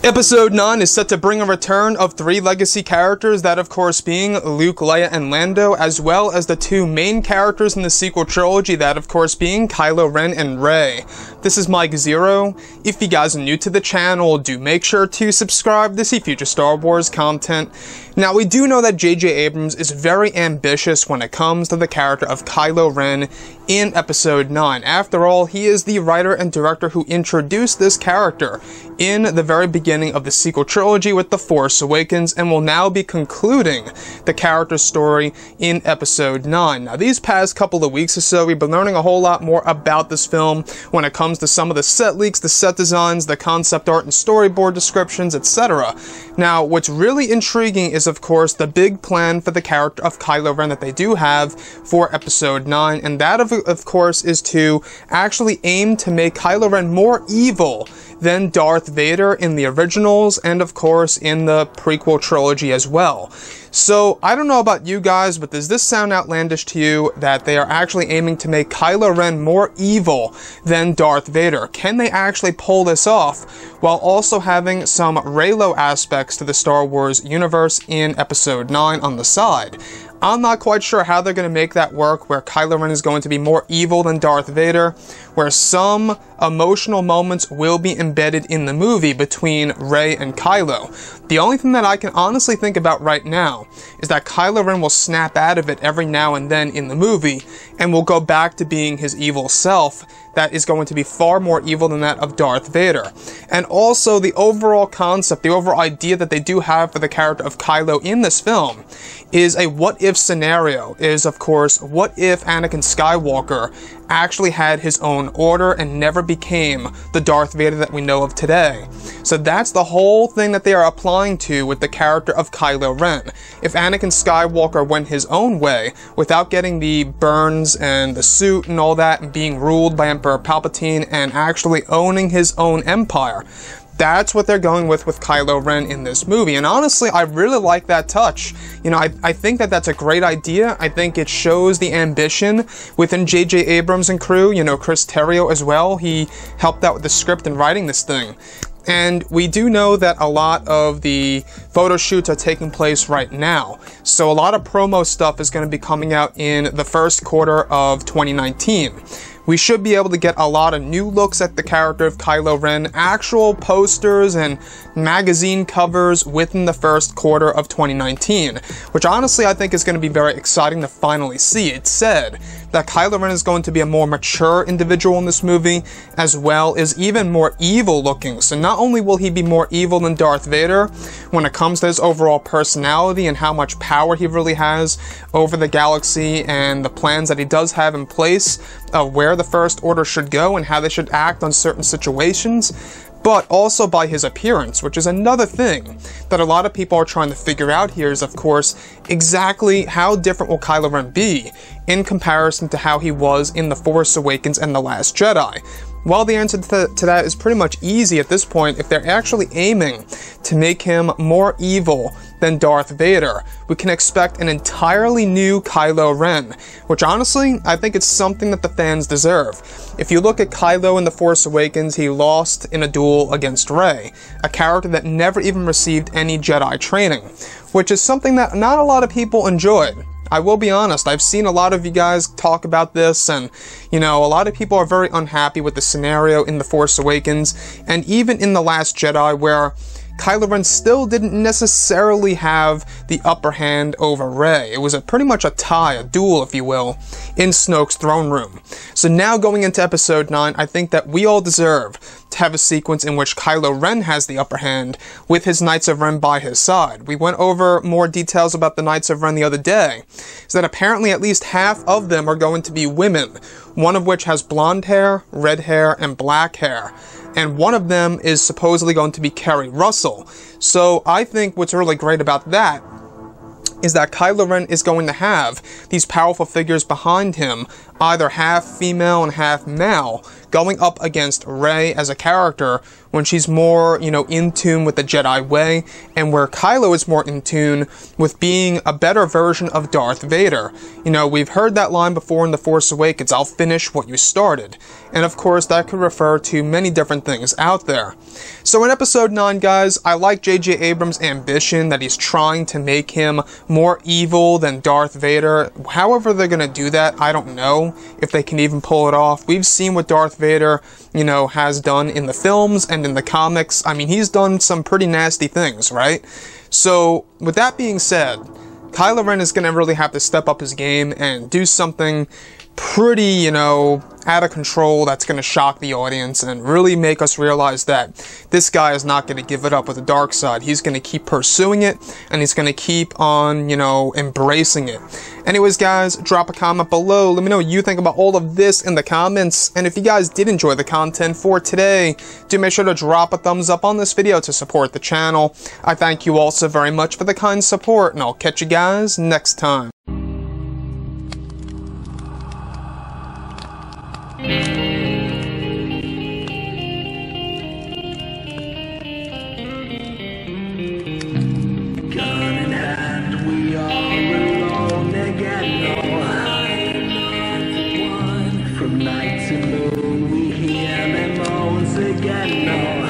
Episode 9 is set to bring a return of 3 legacy characters, that of course being Luke, Leia, and Lando, as well as the 2 main characters in the sequel trilogy, that of course being Kylo Ren and Rey. This is Mike Zero. If you guys are new to the channel, do make sure to subscribe to see future Star Wars content. Now, we do know that J.J. Abrams is very ambitious when it comes to the character of Kylo Ren in Episode 9. After all, he is the writer and director who introduced this character in the very beginning of the sequel trilogy with The Force Awakens, and will now be concluding the character's story in Episode 9. Now, these past couple of weeks or so, we've been learning a whole lot more about this film when it comes to some of the set leaks, the set designs, the concept art and storyboard descriptions, etc. Now, what's really intriguing is, of course, the big plan for the character of Kylo Ren that they do have for Episode 9, and that, of course, is to actually aim to make Kylo Ren more evil than Darth Vader in the originals, and of course in the prequel trilogy as well. So, I don't know about you guys, but does this sound outlandish to you that they are actually aiming to make Kylo Ren more evil than Darth Vader? Can they actually pull this off while also having some Reylo aspects to the Star Wars universe in Episode 9 on the side? I'm not quite sure how they're going to make that work, where Kylo Ren is going to be more evil than Darth Vader, where some emotional moments will be embedded in the movie between Rey and Kylo. The only thing that I can honestly think about right now is that Kylo Ren will snap out of it every now and then in the movie, and will go back to being his evil self that is going to be far more evil than that of Darth Vader. And also, the overall concept, the overall idea that they do have for the character of Kylo in this film is a what-if scenario, is of course, what if Anakin Skywalker actually had his own order and never became the Darth Vader that we know of today. So that's the whole thing that they are applying to with the character of Kylo Ren. If Anakin Skywalker went his own way, without getting the burns and the suit and all that, and being ruled by Emperor PALPATINE and actually owning his own empire, that's what they're going with Kylo Ren in this movie. And honestly, I really like that touch. You know, I think that that's a great idea. I think it shows the ambition within J.J. Abrams and crew. You know, Chris Terrio as well. He helped out with the script and writing this thing. And we do know that a lot of the photo shoots are taking place right now. So a lot of promo stuff is going to be coming out in the first quarter of 2019. We should be able to get a lot of new looks at the character of Kylo Ren, actual posters and magazine covers within the first quarter of 2019, which honestly I think is going to be very exciting to finally see. It's said that Kylo Ren is going to be a more mature individual in this movie, as well as even more evil looking. So not only will he be more evil than Darth Vader when it comes to his overall personality and how much power he really has over the galaxy and the plans that he does have in place of where the First Order should go and how they should act on certain situations, but also by his appearance, which is another thing that a lot of people are trying to figure out here is, of course, exactly how different will Kylo Ren be in comparison to how he was in The Force Awakens and The Last Jedi. Well, the answer to that is pretty much easy at this point. If they're actually aiming to make him more evil than Darth Vader, we can expect an entirely new Kylo Ren, which honestly, I think it's something that the fans deserve. If you look at Kylo in The Force Awakens, he lost in a duel against Rey, a character that never even received any Jedi training, which is something that not a lot of people enjoyed. I will be honest, I've seen a lot of you guys talk about this, and, you know, a lot of people are very unhappy with the scenario in The Force Awakens, and even in The Last Jedi, where Kylo Ren still didn't necessarily have the upper hand over Rey. It was pretty much a tie, a duel, if you will, in Snoke's throne room. So now going into Episode 9, I think that we all deserve to have a sequence in which Kylo Ren has the upper hand with his Knights of Ren by his side. We went over more details about the Knights of Ren the other day, is that apparently at least half of them are going to be women, one of which has blonde hair, red hair, and black hair. And one of them is supposedly going to be Kerry Russell. So I think what's really great about that is that Kylo Ren is going to have these powerful figures behind him, either half female and half male, going up against Rey as a character when she's more, you know, in tune with the Jedi way, and where Kylo is more in tune with being a better version of Darth Vader. You know, we've heard that line before in The Force Awakens, "I'll finish what you started." And of course, that could refer to many different things out there. So in Episode 9, guys, I like J.J. Abrams' ambition that he's trying to make him more evil than Darth Vader. However they're gonna do that, I don't know if they can even pull it off. We've seen what Darth Vader, you know, has done in the films and in the comics. I mean, he's done some pretty nasty things, right? So, with that being said, Kylo Ren is gonna really have to step up his game and do something pretty, you know, out of control that's going to shock the audience and really make us realize that this guy is not going to give it up with the dark side. He's going to keep pursuing it, and he's going to keep on, you know, embracing it. Anyways, guys, drop a comment below. Let me know what you think about all of this in the comments. And if you guys did enjoy the content for today, do make sure to drop a thumbs up on this video to support the channel. I thank you all so very much for the kind support, and I'll catch you guys next time. From night to moon, we hear them moans again. No.